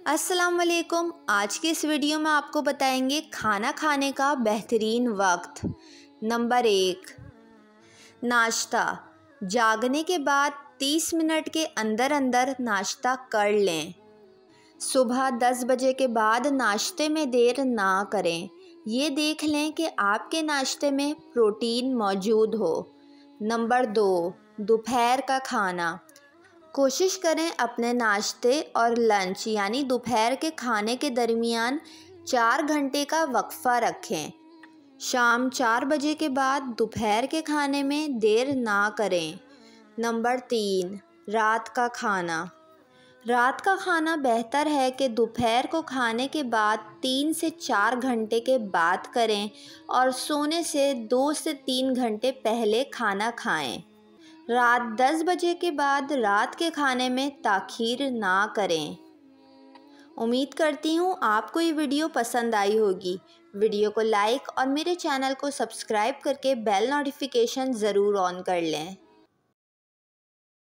अस्सलाम वालेकुम। आज के इस वीडियो में आपको बताएंगे खाना खाने का बेहतरीन वक्त। नंबर 1, नाश्ता। जागने के बाद 30 मिनट के अंदर अंदर नाश्ता कर लें। सुबह 10 बजे के बाद नाश्ते में देर ना करें। ये देख लें कि आपके नाश्ते में प्रोटीन मौजूद हो। नंबर 2, दोपहर का खाना। कोशिश करें अपने नाश्ते और लंच यानी दोपहर के खाने के दरमियान 4 घंटे का वक्फ़ा रखें। शाम 4 बजे के बाद दोपहर के खाने में देर ना करें। नंबर 3, रात का खाना। रात का खाना बेहतर है कि दोपहर को खाने के बाद 3 से 4 घंटे के बाद करें और सोने से 2 से 3 घंटे पहले खाना खाएं। रात 10 बजे के बाद रात के खाने में ताख़ीर ना करें। उम्मीद करती हूँ आपको ये वीडियो पसंद आई होगी। वीडियो को लाइक और मेरे चैनल को सब्सक्राइब करके बेल नोटिफिकेशन ज़रूर ऑन कर लें।